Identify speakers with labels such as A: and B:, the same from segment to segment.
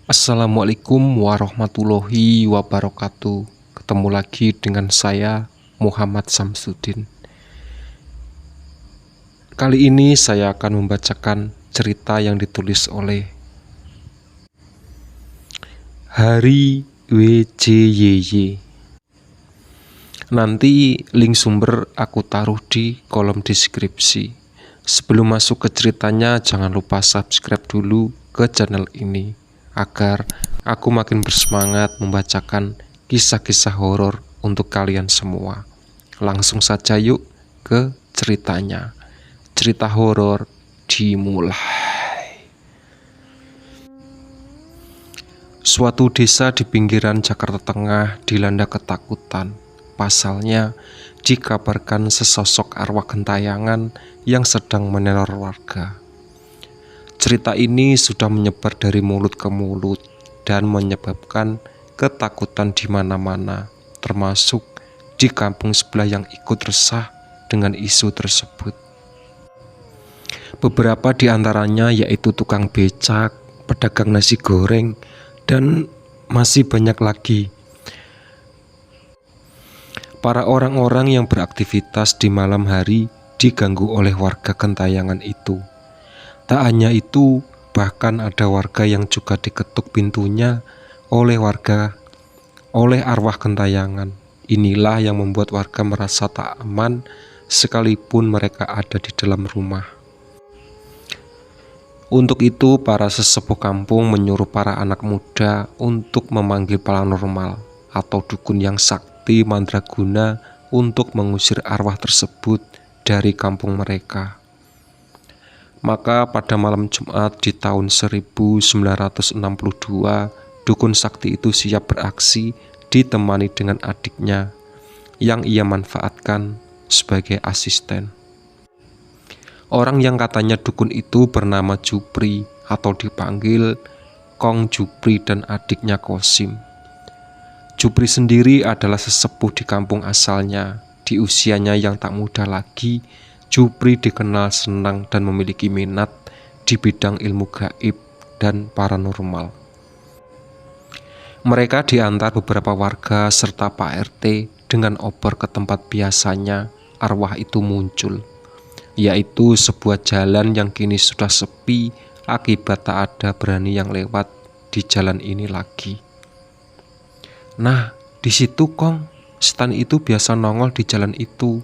A: Assalamualaikum warahmatullahi wabarakatuh. Ketemu lagi dengan saya, Muhammad Samsudin. Kali ini saya akan membacakan cerita yang ditulis oleh Hari WJYY. Nanti link sumber aku taruh di kolom deskripsi. Sebelum masuk ke ceritanya, jangan lupa subscribe dulu ke channel ini agar aku makin bersemangat membacakan kisah-kisah horor untuk kalian semua. Langsung saja yuk ke ceritanya. Cerita horor dimulai. Suatu desa di pinggiran Jakarta Tengah dilanda ketakutan. Pasalnya, dikabarkan sesosok arwah gentayangan yang sedang meneror warga. Cerita ini sudah menyebar dari mulut ke mulut dan menyebabkan ketakutan di mana-mana, termasuk di kampung sebelah yang ikut resah dengan isu tersebut. Beberapa di antaranya yaitu tukang becak, pedagang nasi goreng, dan masih banyak lagi. Para orang-orang yang beraktivitas di malam hari diganggu oleh warga gentayangan itu. Tak hanya itu, bahkan ada warga yang juga diketuk pintunya oleh arwah gentayangan. Inilah yang membuat warga merasa tak aman sekalipun mereka ada di dalam rumah. Untuk itu, para sesepuh kampung menyuruh para anak muda untuk memanggil paranormal atau dukun yang sakti mandraguna untuk mengusir arwah tersebut dari kampung mereka. Maka pada malam Jumat di tahun 1962, dukun sakti itu siap beraksi ditemani dengan adiknya yang ia manfaatkan sebagai asisten. Orang yang katanya dukun itu bernama Jupri atau dipanggil Kong Jupri dan adiknya Kosim. Jupri sendiri adalah sesepuh di kampung asalnya. Di usianya yang tak muda lagi, Jupri dikenal senang dan memiliki minat di bidang ilmu gaib dan paranormal. Mereka diantar beberapa warga serta Pak RT dengan obor ke tempat biasanya arwah itu muncul, yaitu sebuah jalan yang kini sudah sepi akibat tak ada berani yang lewat di jalan ini lagi. Nah, di situ Kong, setan itu biasa nongol di jalan itu,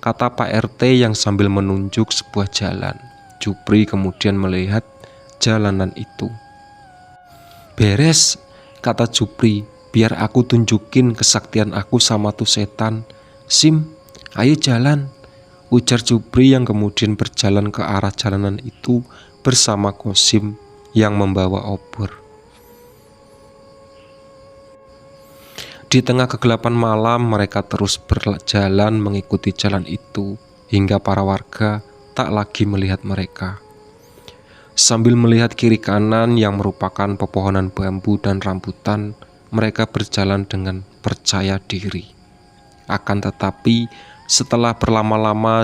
A: kata Pak RT yang sambil menunjuk sebuah jalan. Jupri kemudian melihat jalanan itu. Beres, kata Jupri, biar aku tunjukin kesaktian aku sama tuh setan. Sim, ayo jalan, ujar Jupri yang kemudian berjalan ke arah jalanan itu bersama Kosim yang membawa obor. Di tengah kegelapan malam, mereka terus berjalan mengikuti jalan itu hingga para warga tak lagi melihat mereka. Sambil melihat kiri kanan yang merupakan pepohonan bambu dan rambutan, mereka berjalan dengan percaya diri. Akan tetapi, setelah berlama-lama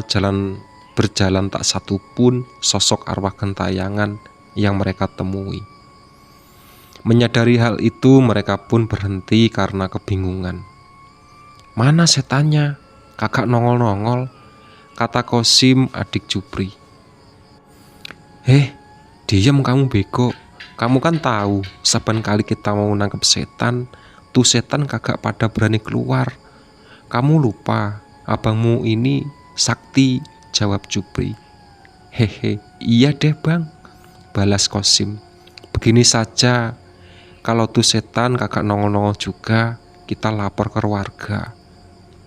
A: berjalan tak satu pun sosok arwah gentayangan yang mereka temui. Menyadari hal itu, mereka pun berhenti karena kebingungan. Mana setannya? Kakak nongol-nongol, kata Kosim adik Jupri. Diam kamu bego. Kamu kan tahu, saban kali kita mau nangkep setan, tuh setan kagak pada berani keluar. Kamu lupa, abangmu ini sakti, jawab Jupri. Iya deh bang, balas Kosim. Begini saja, kalau tuh setan kakak nongol-nongol juga, kita lapor ke warga.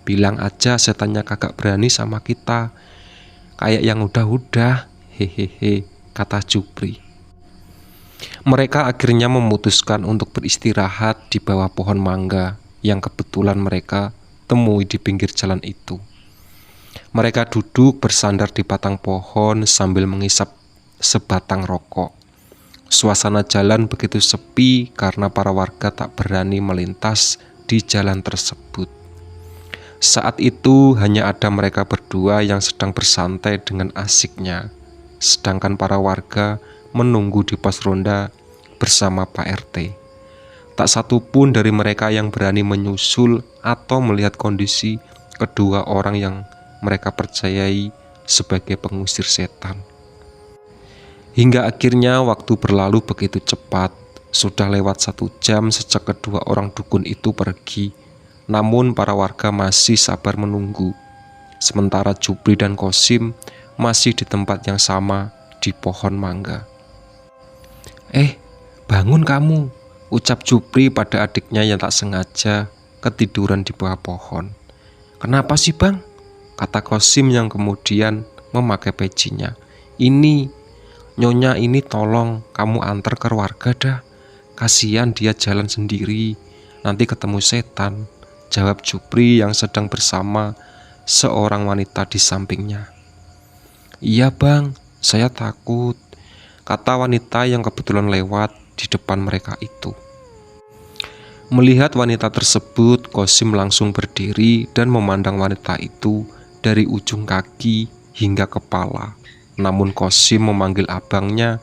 A: Bilang aja setannya kakak berani sama kita, kayak yang udah-udah, kata Jupri. Mereka akhirnya memutuskan untuk beristirahat di bawah pohon mangga yang kebetulan mereka temui di pinggir jalan itu. Mereka duduk bersandar di batang pohon sambil mengisap sebatang rokok. Suasana jalan begitu sepi karena para warga tak berani melintas di jalan tersebut. Saat itu hanya ada mereka berdua yang sedang bersantai dengan asiknya, sedangkan para warga menunggu di pos ronda bersama Pak RT. Tak satu pun dari mereka yang berani menyusul atau melihat kondisi kedua orang yang mereka percayai sebagai pengusir setan. Hingga akhirnya waktu berlalu begitu cepat. Sudah lewat 1 jam sejak kedua orang dukun itu pergi. Namun para warga masih sabar menunggu. Sementara Jupri dan Kosim masih di tempat yang sama, di pohon mangga. Bangun kamu, ucap Jupri pada adiknya yang tak sengaja ketiduran di bawah pohon. Kenapa sih bang? Kata Kosim yang kemudian memakai pecinya. Ini Nyonya ini tolong kamu antar ke warga dah. Kasihan dia jalan sendiri, nanti ketemu setan, jawab Jupri yang sedang bersama seorang wanita di sampingnya. Iya bang, saya takut, kata wanita yang kebetulan lewat di depan mereka itu. Melihat wanita tersebut, Kosim langsung berdiri dan memandang wanita itu dari ujung kaki hingga kepala. Namun Kosim memanggil abangnya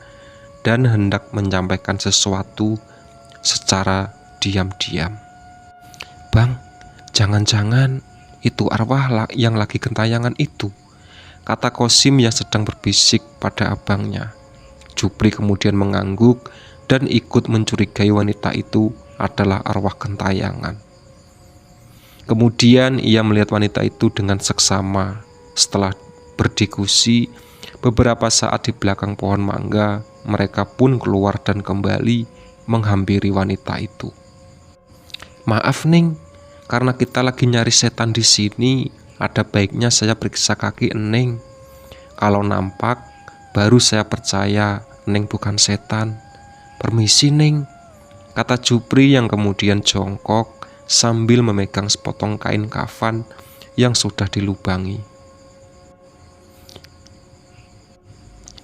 A: dan hendak menyampaikan sesuatu secara diam-diam. Bang, jangan-jangan itu arwah yang lagi gentayangan itu, kata Kosim yang sedang berbisik pada abangnya. Jupri kemudian mengangguk dan ikut mencurigai wanita itu adalah arwah gentayangan. Kemudian ia melihat wanita itu dengan seksama. Setelah berdiskusi beberapa saat di belakang pohon mangga, mereka pun keluar dan kembali menghampiri wanita itu. Maaf Ning, karena kita lagi nyari setan di sini, ada baiknya saya periksa kaki Neng. Kalau nampak, baru saya percaya Neng bukan setan. Permisi Neng, kata Jupri yang kemudian jongkok sambil memegang sepotong kain kafan yang sudah dilubangi.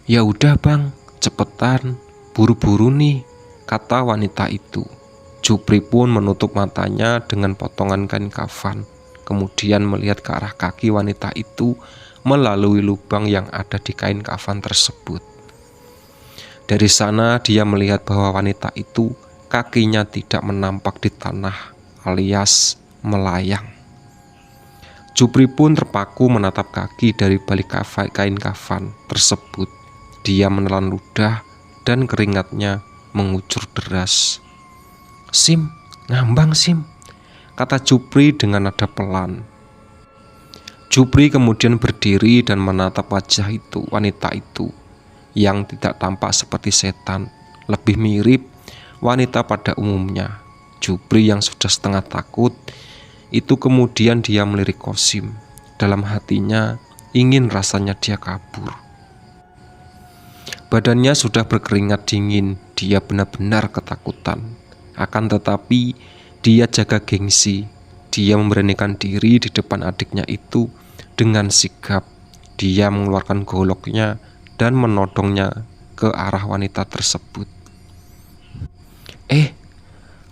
A: Ya udah bang, cepetan, buru-buru nih, kata wanita itu. Jupri pun menutup matanya dengan potongan kain kafan, kemudian melihat ke arah kaki wanita itu melalui lubang yang ada di kain kafan tersebut. Dari sana dia melihat bahwa wanita itu kakinya tidak menampak di tanah alias melayang. Jupri pun terpaku menatap kaki dari balik kain kafan tersebut. Dia menelan ludah dan keringatnya mengucur deras. Sim, ngambang Sim, kata Jupri dengan nada pelan. Jupri kemudian berdiri dan menatap wajah wanita itu yang tidak tampak seperti setan, lebih mirip wanita pada umumnya. Jupri yang sudah setengah takut itu kemudian dia melirik Kosim. Dalam hatinya ingin rasanya dia kabur. Badannya sudah berkeringat dingin, dia benar-benar ketakutan. Akan tetapi dia jaga gengsi. Dia memberanikan diri di depan adiknya itu dengan sigap. Dia mengeluarkan goloknya dan menodongnya ke arah wanita tersebut.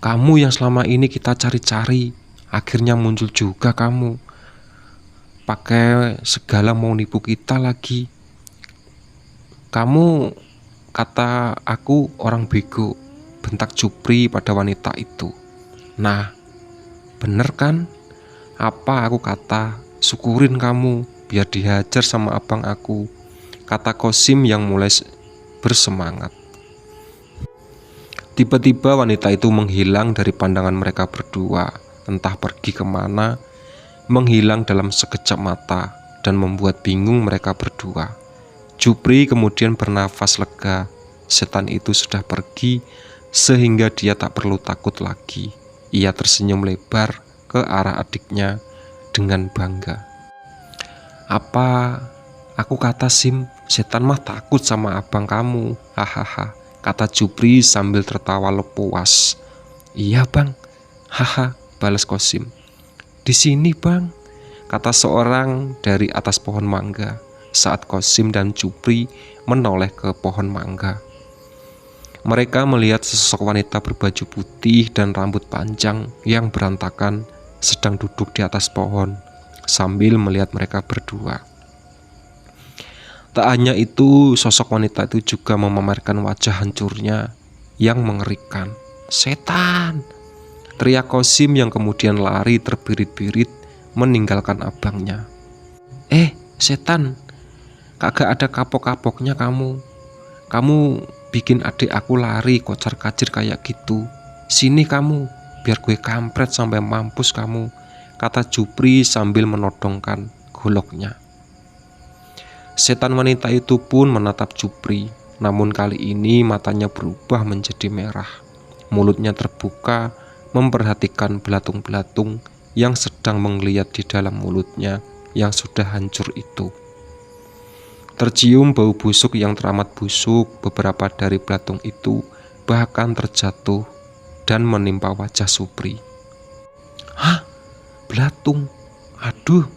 A: Kamu yang selama ini kita cari-cari, akhirnya muncul juga kamu. Pakai segala mau nipu kita lagi. Kamu kata aku orang bego, bentak Jupri pada wanita itu. Nah, bener kan? Apa aku kata, syukurin kamu, biar dihajar sama abang aku, kata Kosim yang mulai bersemangat. Tiba-tiba wanita itu menghilang dari pandangan mereka berdua, entah pergi kemana, menghilang dalam sekejap mata dan membuat bingung mereka berdua. Jupri kemudian bernafas lega, setan itu sudah pergi sehingga dia tak perlu takut lagi. Ia tersenyum lebar ke arah adiknya dengan bangga. Apa aku kata Sim, setan mah takut sama abang kamu, hahaha, kata Jupri sambil tertawa lepuas. Iya bang, haha, balas Kosim. Di sini bang, kata seorang dari atas pohon mangga saat Kosim dan Jupri menoleh ke pohon mangga. Mereka melihat sesosok wanita berbaju putih dan rambut panjang yang berantakan sedang duduk di atas pohon sambil melihat mereka berdua. Tak hanya itu, sosok wanita itu juga memamerkan wajah hancurnya yang mengerikan. "Setan!" teriak Qasim yang kemudian lari terbirit-birit meninggalkan abangnya. Setan, kagak ada kapok-kapoknya kamu. Kamu bikin adik aku lari kocar-kacir kayak gitu. Sini kamu, biar gue kampret sampai mampus kamu, kata Jupri sambil menodongkan goloknya. Setan wanita itu pun menatap Jupri, namun kali ini matanya berubah menjadi merah. Mulutnya terbuka memperhatikan belatung-belatung yang sedang menggeliat di dalam mulutnya yang sudah hancur itu. Tercium bau busuk yang teramat busuk. Beberapa dari belatung itu bahkan terjatuh dan menimpa wajah Jupri. "Hah? Belatung? Aduh!"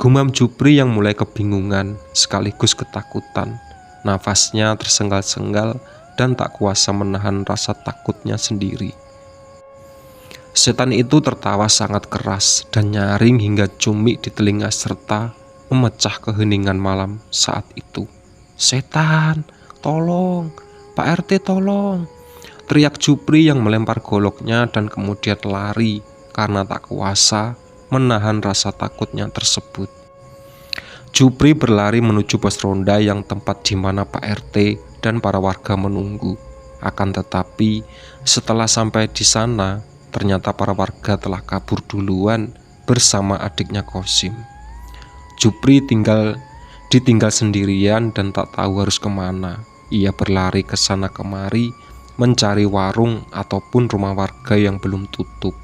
A: gumam Jupri yang mulai kebingungan sekaligus ketakutan. Nafasnya tersengal-sengal dan tak kuasa menahan rasa takutnya sendiri. Setan itu tertawa sangat keras dan nyaring hingga cumik di telinga serta memecah keheningan malam saat itu. "Setan, tolong! Pak RT tolong!" teriak Jupri yang melempar goloknya dan kemudian lari karena tak kuasa menahan rasa takutnya tersebut. Jupri berlari menuju pos ronda yang tempat di mana Pak RT dan para warga menunggu. Akan tetapi setelah sampai di sana, ternyata para warga telah kabur duluan bersama adiknya Qasim. Jupri ditinggal sendirian dan tak tahu harus kemana. Ia berlari ke sana kemari mencari warung ataupun rumah warga yang belum tutup.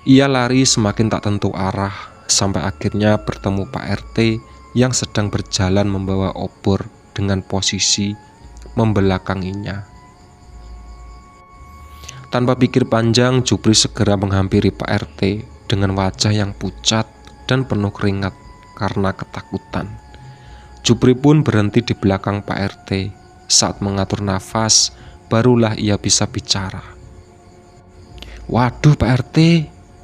A: Ia lari semakin tak tentu arah sampai akhirnya bertemu Pak RT yang sedang berjalan membawa obor dengan posisi membelakanginya. Tanpa pikir panjang, Jupri segera menghampiri Pak RT dengan wajah yang pucat dan penuh keringat karena ketakutan. Jupri pun berhenti di belakang Pak RT. Saat mengatur nafas, barulah ia bisa bicara. "Waduh Pak RT,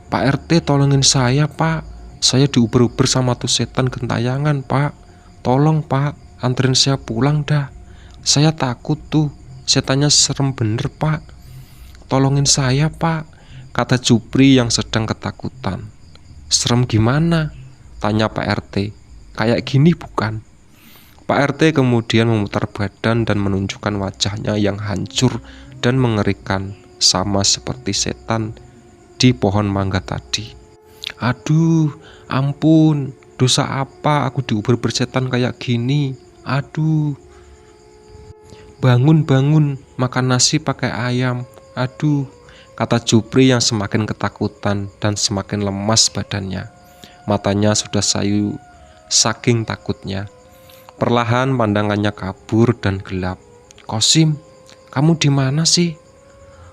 A: Pak RT tolongin saya Pak. Saya diuber-uber sama tuh setan gentayangan Pak. Tolong Pak, anterin saya pulang dah. Saya takut tuh, setannya serem bener Pak. Tolongin saya Pak," kata Jupri yang sedang ketakutan. "Serem gimana?" tanya Pak RT. "Kayak gini bukan?" Pak RT kemudian memutar badan dan menunjukkan wajahnya yang hancur dan mengerikan, sama seperti setan di pohon mangga tadi. "Aduh, ampun, dosa apa aku diuber bersetan kayak gini? Aduh. Bangun, makan nasi pakai ayam. Aduh," kata Jupri yang semakin ketakutan dan semakin lemas badannya. Matanya sudah sayu saking takutnya. Perlahan pandangannya kabur dan gelap. "Qasim, kamu di mana sih?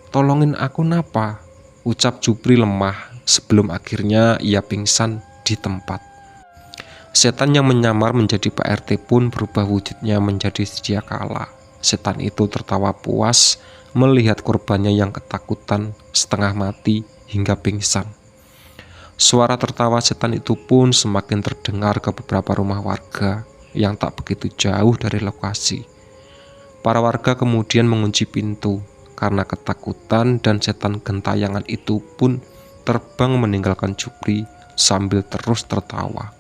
A: Tolongin aku napa?" ucap Jupri lemah sebelum akhirnya ia pingsan di tempat. Setan yang menyamar menjadi Pak RT pun berubah wujudnya menjadi sedia kala. Setan itu tertawa puas melihat korbannya yang ketakutan setengah mati hingga pingsan. Suara tertawa setan itu pun semakin terdengar ke beberapa rumah warga yang tak begitu jauh dari lokasi. Para warga kemudian mengunci pintu karena ketakutan dan setan gentayangan itu pun terbang meninggalkan Jupri sambil terus tertawa.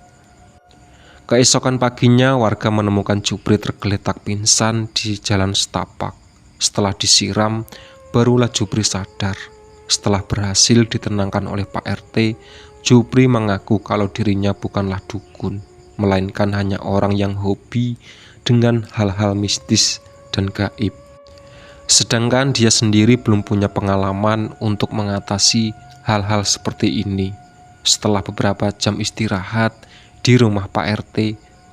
A: Keesokan paginya warga menemukan Jupri tergeletak pingsan di jalan setapak. Setelah disiram, barulah Jupri sadar. Setelah berhasil ditenangkan oleh Pak RT, Jupri mengaku kalau dirinya bukanlah dukun, melainkan hanya orang yang hobi dengan hal-hal mistis dan gaib. Sedangkan dia sendiri belum punya pengalaman untuk mengatasi hal-hal seperti ini. Setelah beberapa jam istirahat di rumah Pak RT,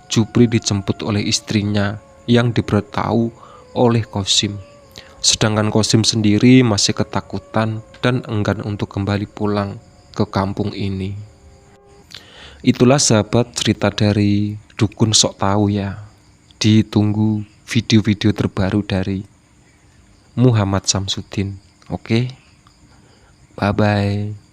A: Jupri dijemput oleh istrinya yang diberitahu oleh Qasim. Sedangkan Qasim sendiri masih ketakutan dan enggan untuk kembali pulang ke kampung ini. Itulah sahabat cerita dari dukun sok tahu ya. Ditunggu video-video terbaru dari Muhammad Samsudin. Oke, bye-bye.